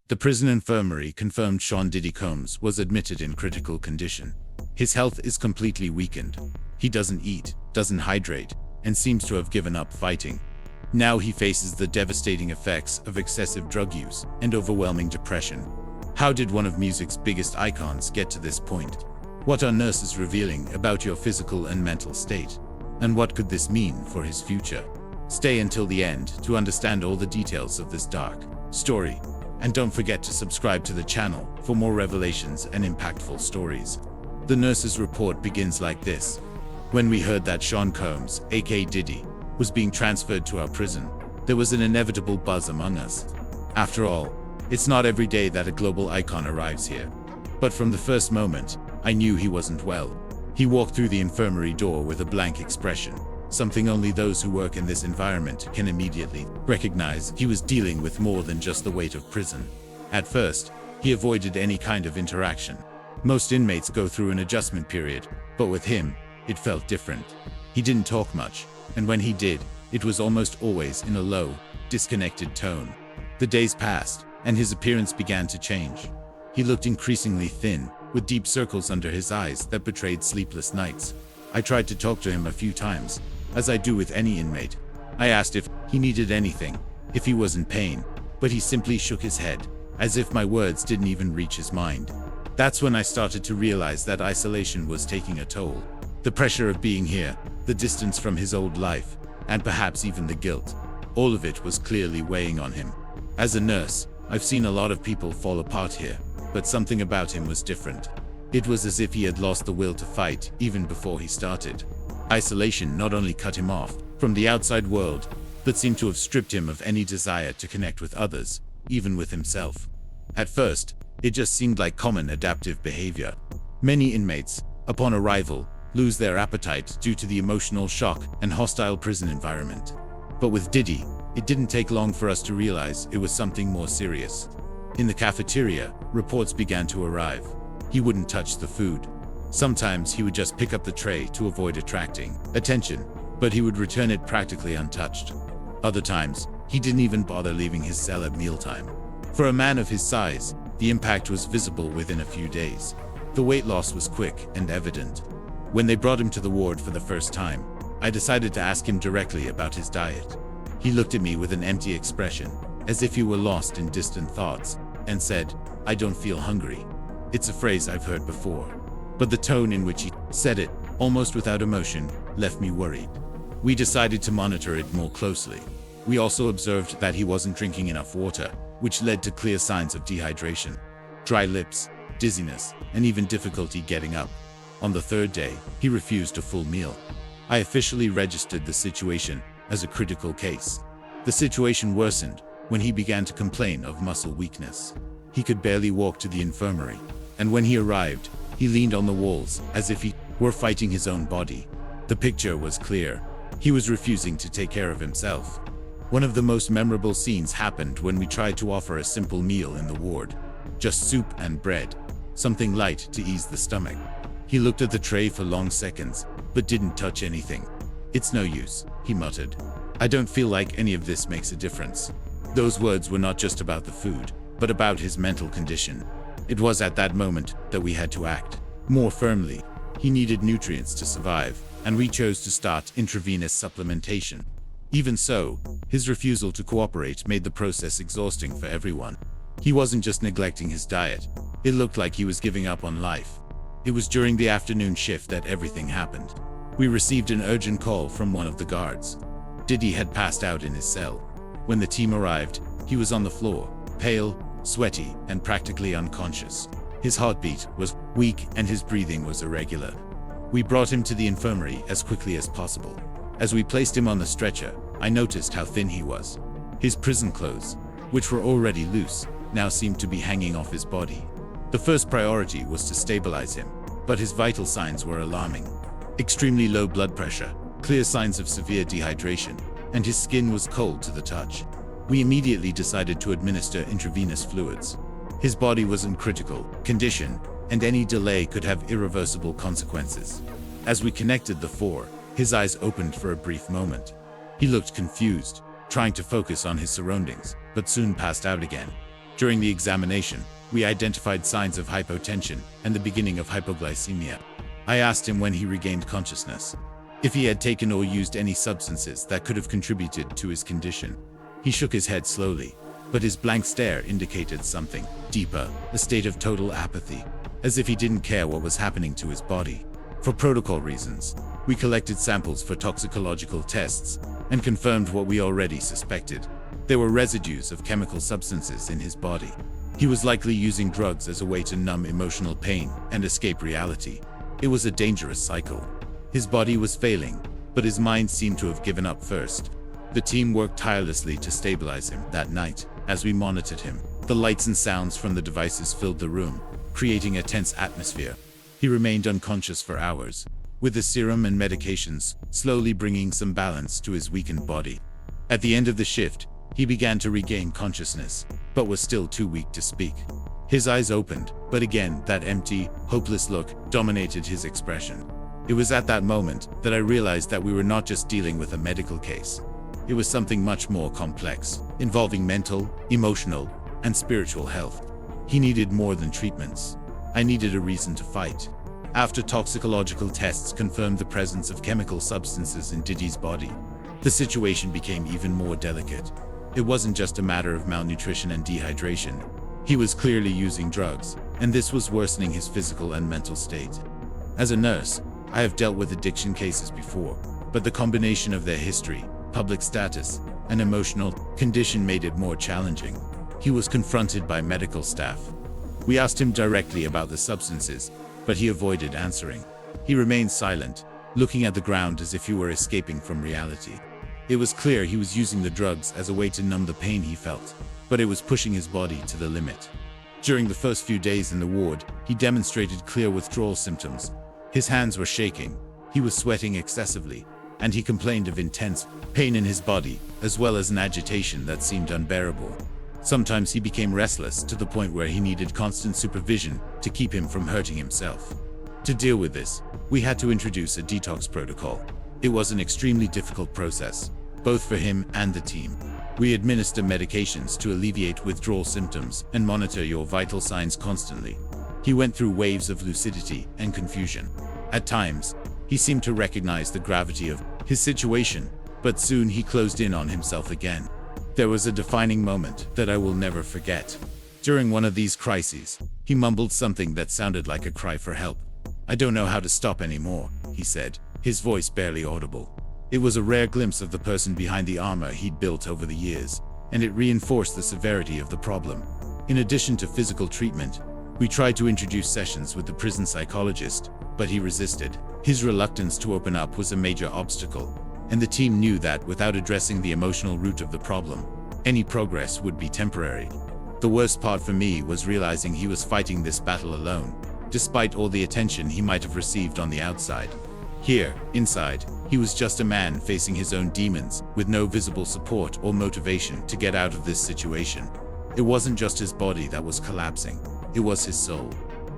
The prison infirmary confirmed Sean Diddy Combs was admitted in critical condition. His health is completely weakened. He doesn't eat, doesn't hydrate, and seems to have given up fighting. Now he faces the devastating effects of excessive drug use and overwhelming depression. How did one of music's biggest icons get to this point? What are nurses revealing about your physical and mental state? And what could this mean for his future? Stay until the end to understand all the details of this dark story. And don't forget to subscribe to the channel for more revelations and impactful stories. The nurse's report begins like this. When we heard that Sean Combs, aka Diddy, was being transferred to our prison, there was an inevitable buzz among us. After all, it's not every day that a global icon arrives here. But from the first moment, I knew he wasn't well. He walked through the infirmary door with a blank expression, something only those who work in this environment can immediately recognize. He was dealing with more than just the weight of prison. At first, he avoided any kind of interaction. Most inmates go through an adjustment period, but with him, it felt different. He didn't talk much, and when he did, it was almost always in a low, disconnected tone. The days passed, and his appearance began to change. He looked increasingly thin, with deep circles under his eyes that betrayed sleepless nights. I tried to talk to him a few times, as I do with any inmate. I asked if he needed anything, if he was in pain, but he simply shook his head, as if my words didn't even reach his mind. That's when I started to realize that isolation was taking a toll. The pressure of being here, the distance from his old life, and perhaps even the guilt. All of it was clearly weighing on him. As a nurse, I've seen a lot of people fall apart here, but something about him was different. It was as if he had lost the will to fight even before he started. Isolation not only cut him off from the outside world, but seemed to have stripped him of any desire to connect with others, even with himself. At first, it just seemed like common adaptive behavior. Many inmates, upon arrival, lose their appetite due to the emotional shock and hostile prison environment. But with Diddy, it didn't take long for us to realize it was something more serious. In the cafeteria, reports began to arrive. He wouldn't touch the food. Sometimes he would just pick up the tray to avoid attracting attention, but he would return it practically untouched. Other times, he didn't even bother leaving his cell at mealtime. For a man of his size, the impact was visible within a few days. The weight loss was quick and evident. When they brought him to the ward for the first time, I decided to ask him directly about his diet. He looked at me with an empty expression, as if he were lost in distant thoughts, and said, "I don't feel hungry." It's a phrase I've heard before, but the tone in which he said it, almost without emotion, left me worried. We decided to monitor it more closely. We also observed that he wasn't drinking enough water, which led to clear signs of dehydration, dry lips, dizziness, and even difficulty getting up. On the third day, he refused a full meal. I officially registered the situation as a critical case. The situation worsened when he began to complain of muscle weakness. He could barely walk to the infirmary, and when he arrived, he leaned on the walls as if he were fighting his own body. The picture was clear. He was refusing to take care of himself. One of the most memorable scenes happened when we tried to offer a simple meal in the ward. Just soup and bread, something light to ease the stomach. He looked at the tray for long seconds, but didn't touch anything. "It's no use," he muttered. "I don't feel like any of this makes a difference." Those words were not just about the food, but about his mental condition. It was at that moment that we had to act more firmly. He needed nutrients to survive, and we chose to start intravenous supplementation. Even so, his refusal to cooperate made the process exhausting for everyone. He wasn't just neglecting his diet, it looked like he was giving up on life. It was during the afternoon shift that everything happened. We received an urgent call from one of the guards. Diddy had passed out in his cell. When the team arrived, he was on the floor, pale, sweaty, and practically unconscious. His heartbeat was weak and his breathing was irregular. We brought him to the infirmary as quickly as possible. As we placed him on the stretcher, I noticed how thin he was. His prison clothes, which were already loose, now seemed to be hanging off his body. The first priority was to stabilize him, but his vital signs were alarming. Extremely low blood pressure, clear signs of severe dehydration, and his skin was cold to the touch. We immediately decided to administer intravenous fluids. His body was in critical condition, and any delay could have irreversible consequences. As we connected the four, his eyes opened for a brief moment. He looked confused, trying to focus on his surroundings, but soon passed out again. During the examination, we identified signs of hypotension and the beginning of hypoglycemia. I asked him when he regained consciousness, if he had taken or used any substances that could have contributed to his condition. He shook his head slowly, but his blank stare indicated something deeper, a state of total apathy, as if he didn't care what was happening to his body. For protocol reasons, we collected samples for toxicological tests and confirmed what we already suspected. There were residues of chemical substances in his body. He was likely using drugs as a way to numb emotional pain and escape reality. It was a dangerous cycle. His body was failing, but his mind seemed to have given up first. The team worked tirelessly to stabilize him that night. As we monitored him, the lights and sounds from the devices filled the room, creating a tense atmosphere. He remained unconscious for hours, with the serum and medications slowly bringing some balance to his weakened body. At the end of the shift, he began to regain consciousness, but was still too weak to speak. His eyes opened, but again that empty, hopeless look dominated his expression. It was at that moment that I realized that we were not just dealing with a medical case. It was something much more complex, involving mental, emotional, and spiritual health. He needed more than treatments. I needed a reason to fight. After toxicological tests confirmed the presence of chemical substances in Diddy's body, the situation became even more delicate. It wasn't just a matter of malnutrition and dehydration. He was clearly using drugs, and this was worsening his physical and mental state. As a nurse, I have dealt with addiction cases before, but the combination of their history, public status, and emotional condition made it more challenging. He was confronted by medical staff. We asked him directly about the substances, but he avoided answering. He remained silent, looking at the ground as if he were escaping from reality. It was clear he was using the drugs as a way to numb the pain he felt, but it was pushing his body to the limit. During the first few days in the ward, he demonstrated clear withdrawal symptoms. His hands were shaking, he was sweating excessively, and he complained of intense pain in his body, as well as an agitation that seemed unbearable. Sometimes he became restless to the point where he needed constant supervision to keep him from hurting himself. To deal with this, we had to introduce a detox protocol. It was an extremely difficult process, both for him and the team. We administer medications to alleviate withdrawal symptoms and monitor your vital signs constantly. He went through waves of lucidity and confusion. At times, he seemed to recognize the gravity of his situation, but soon he closed in on himself again. There was a defining moment that I will never forget. During one of these crises, he mumbled something that sounded like a cry for help. "I don't know how to stop anymore," he said, his voice barely audible. It was a rare glimpse of the person behind the armor he'd built over the years, and it reinforced the severity of the problem. In addition to physical treatment, we tried to introduce sessions with the prison psychologist, but he resisted. His reluctance to open up was a major obstacle, and the team knew that without addressing the emotional root of the problem, any progress would be temporary. The worst part for me was realizing he was fighting this battle alone, despite all the attention he might have received on the outside. Here, inside, he was just a man facing his own demons, with no visible support or motivation to get out of this situation. It wasn't just his body that was collapsing, it was his soul.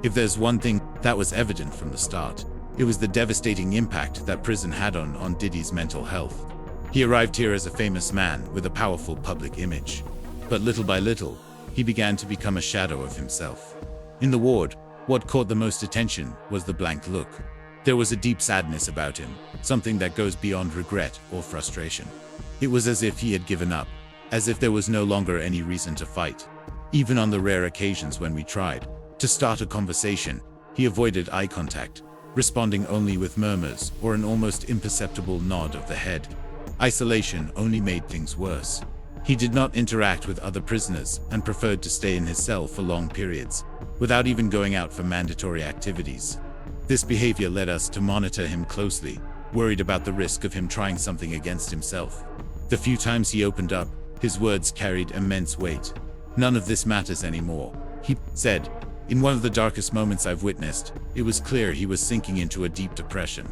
If there's one thing that was evident from the start, it was the devastating impact that prison had on Diddy's mental health. He arrived here as a famous man with a powerful public image. But little by little, he began to become a shadow of himself. In the ward, what caught the most attention was the blank look. There was a deep sadness about him, something that goes beyond regret or frustration. It was as if he had given up, as if there was no longer any reason to fight. Even on the rare occasions when we tried to start a conversation, he avoided eye contact, responding only with murmurs or an almost imperceptible nod of the head. Isolation only made things worse. He did not interact with other prisoners and preferred to stay in his cell for long periods, without even going out for mandatory activities. This behavior led us to monitor him closely, worried about the risk of him trying something against himself. The few times he opened up, his words carried immense weight. "None of this matters anymore," he said. In one of the darkest moments I've witnessed, it was clear he was sinking into a deep depression.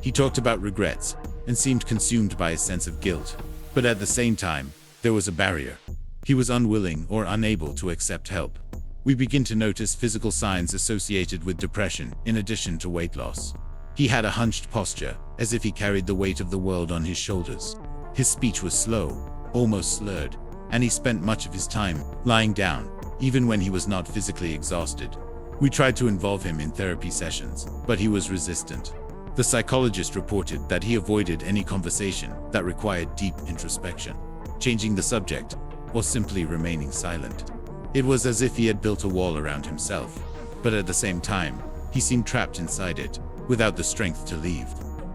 He talked about regrets and seemed consumed by a sense of guilt. But at the same time, there was a barrier. He was unwilling or unable to accept help. We begin to notice physical signs associated with depression in addition to weight loss. He had a hunched posture, as if he carried the weight of the world on his shoulders. His speech was slow, almost slurred, and he spent much of his time lying down, even when he was not physically exhausted. We tried to involve him in therapy sessions, but he was resistant. The psychologist reported that he avoided any conversation that required deep introspection, changing the subject, or simply remaining silent. It was as if he had built a wall around himself, but at the same time, he seemed trapped inside it, without the strength to leave.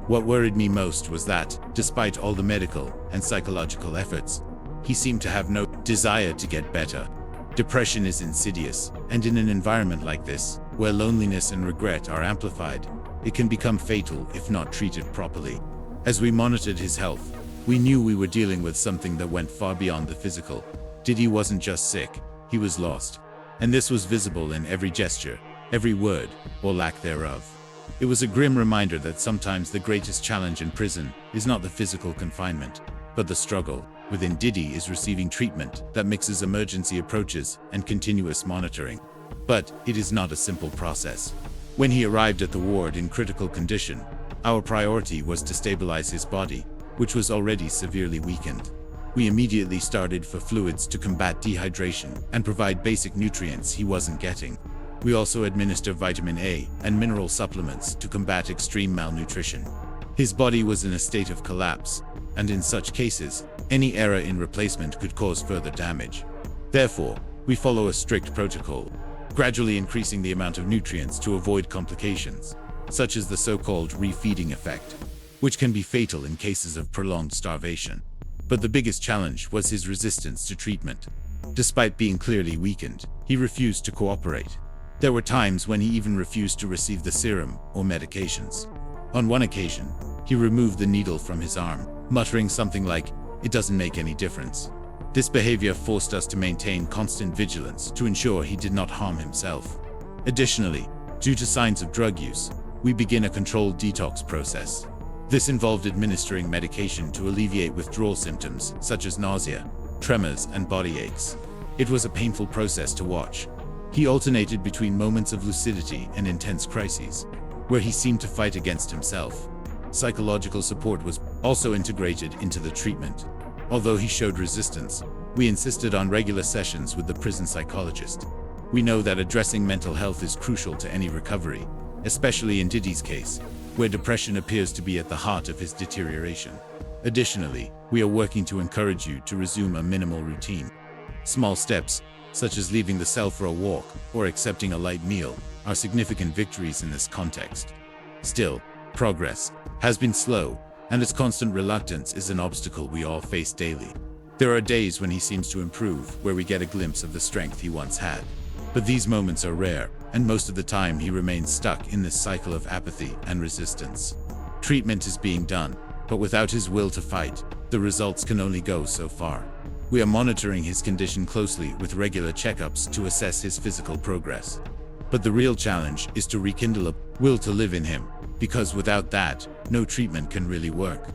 What worried me most was that, despite all the medical and psychological efforts, he seemed to have no desire to get better. Depression is insidious, and in an environment like this, where loneliness and regret are amplified, it can become fatal if not treated properly. As we monitored his health, we knew we were dealing with something that went far beyond the physical. Diddy wasn't just sick, he was lost. And this was visible in every gesture, every word, or lack thereof. It was a grim reminder that sometimes the greatest challenge in prison is not the physical confinement, but the struggle within. Diddy is receiving treatment that mixes emergency approaches and continuous monitoring. But it is not a simple process. When he arrived at the ward in critical condition, our priority was to stabilize his body, which was already severely weakened. We immediately started for fluids to combat dehydration and provide basic nutrients he wasn't getting. We also administer vitamin A and mineral supplements to combat extreme malnutrition. His body was in a state of collapse, and in such cases, any error in replacement could cause further damage. Therefore, we follow a strict protocol, gradually increasing the amount of nutrients to avoid complications, such as the so-called refeeding effect, which can be fatal in cases of prolonged starvation. But the biggest challenge was his resistance to treatment. Despite being clearly weakened, he refused to cooperate. There were times when he even refused to receive the serum or medications. On one occasion, he removed the needle from his arm, muttering something like, "It doesn't make any difference." This behavior forced us to maintain constant vigilance to ensure he did not harm himself. Additionally, due to signs of drug use, we begin a controlled detox process. This involved administering medication to alleviate withdrawal symptoms such as nausea, tremors, and body aches. It was a painful process to watch. He alternated between moments of lucidity and intense crises, where he seemed to fight against himself. Psychological support was also integrated into the treatment. Although he showed resistance, we insisted on regular sessions with the prison psychologist. We know that addressing mental health is crucial to any recovery, especially in Diddy's case, where depression appears to be at the heart of his deterioration. Additionally, we are working to encourage you to resume a minimal routine. Small steps, such as leaving the cell for a walk or accepting a light meal, are significant victories in this context. Still, progress has been slow, and its constant reluctance is an obstacle we all face daily. There are days when he seems to improve, where we get a glimpse of the strength he once had. But these moments are rare, and most of the time he remains stuck in this cycle of apathy and resistance. Treatment is being done, but without his will to fight, the results can only go so far. We are monitoring his condition closely with regular checkups to assess his physical progress. But the real challenge is to rekindle a will to live in him, because without that, no treatment can really work.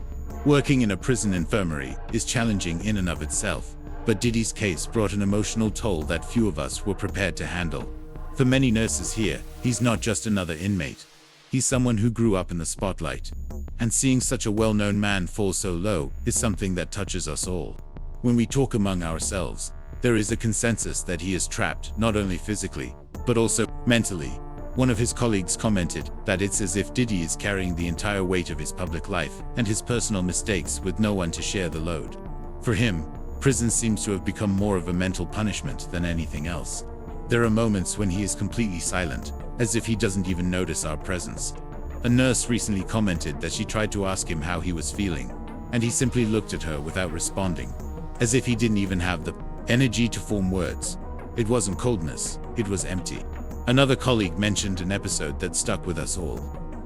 Working in a prison infirmary is challenging in and of itself, but Diddy's case brought an emotional toll that few of us were prepared to handle. For many nurses here, he's not just another inmate. He's someone who grew up in the spotlight. And seeing such a well-known man fall so low is something that touches us all. When we talk among ourselves, there is a consensus that he is trapped not only physically, but also mentally. One of his colleagues commented that it's as if Diddy is carrying the entire weight of his public life and his personal mistakes with no one to share the load. For him, prison seems to have become more of a mental punishment than anything else. There are moments when he is completely silent, as if he doesn't even notice our presence. A nurse recently commented that she tried to ask him how he was feeling, and he simply looked at her without responding, as if he didn't even have the energy to form words. It wasn't coldness, it was empty. Another colleague mentioned an episode that stuck with us all.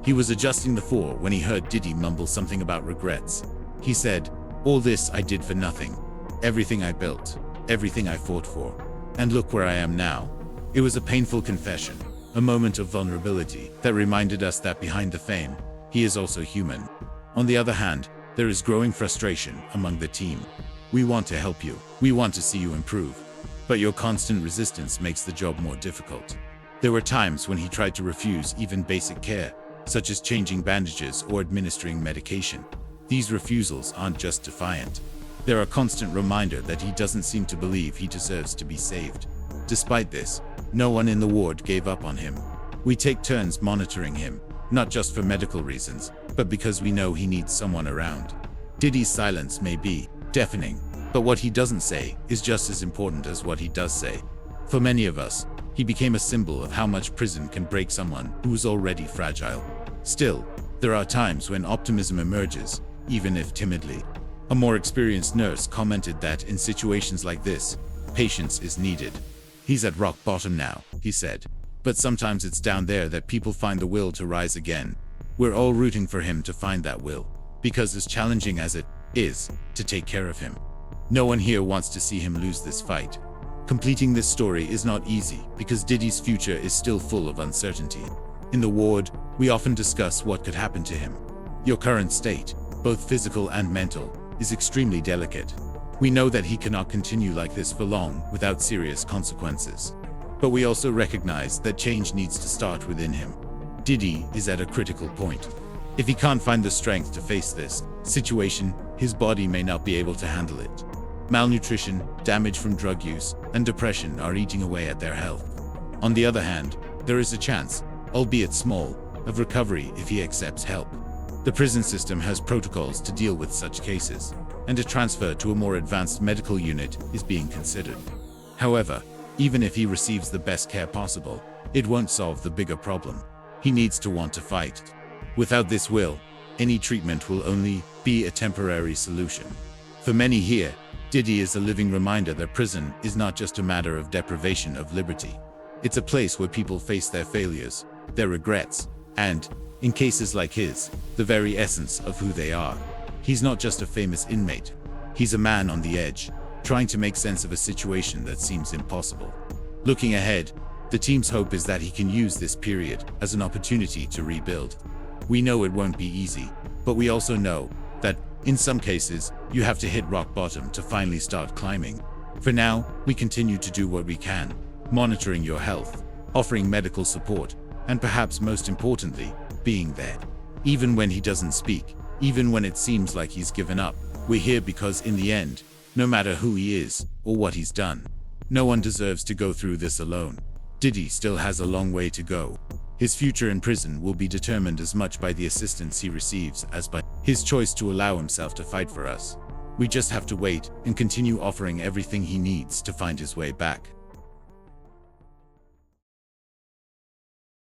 He was adjusting the floor when he heard Diddy mumble something about regrets. He said, "All this I did for nothing. Everything I built, everything I fought for. And look where I am now." It was a painful confession, a moment of vulnerability that reminded us that behind the fame, he is also human. On the other hand, there is growing frustration among the team. We want to help you. We want to see you improve. But your constant resistance makes the job more difficult. There were times when he tried to refuse even basic care, such as changing bandages or administering medication. These refusals aren't just defiant. They're a constant reminder that he doesn't seem to believe he deserves to be saved. Despite this, no one in the ward gave up on him. We take turns monitoring him, not just for medical reasons, but because we know he needs someone around. Diddy's silence may be deafening, but what he doesn't say is just as important as what he does say. For many of us, he became a symbol of how much prison can break someone who is already fragile. Still, there are times when optimism emerges, even if timidly. A more experienced nurse commented that in situations like this, patience is needed. "He's at rock bottom now," he said. "But sometimes it's down there that people find the will to rise again." We're all rooting for him to find that will, because as challenging as it is to take care of him, no one here wants to see him lose this fight. Completing this story is not easy because Diddy's future is still full of uncertainty. In the ward, we often discuss what could happen to him. Your current state, both physical and mental, is extremely delicate. We know that he cannot continue like this for long without serious consequences. But we also recognize that change needs to start within him. Diddy is at a critical point. If he can't find the strength to face this situation, his body may not be able to handle it. Malnutrition, damage from drug use, and depression are eating away at their health. On the other hand, there is a chance, albeit small, of recovery if he accepts help. The prison system has protocols to deal with such cases, and a transfer to a more advanced medical unit is being considered. However, even if he receives the best care possible, it won't solve the bigger problem. He needs to want to fight. Without this will, any treatment will only be a temporary solution. For many here, Diddy is a living reminder that prison is not just a matter of deprivation of liberty. It's a place where people face their failures, their regrets, and, in cases like his, the very essence of who they are. He's not just a famous inmate. He's a man on the edge, trying to make sense of a situation that seems impossible. Looking ahead, the team's hope is that he can use this period as an opportunity to rebuild. We know it won't be easy, but we also know that, in some cases, you have to hit rock bottom to finally start climbing. For now, we continue to do what we can, monitoring your health, offering medical support, and perhaps most importantly, being there. Even when he doesn't speak, even when it seems like he's given up, we're here because in the end, no matter who he is or what he's done, no one deserves to go through this alone. Diddy still has a long way to go. His future in prison will be determined as much by the assistance he receives as by his choice to allow himself to fight for us. We just have to wait and continue offering everything he needs to find his way back.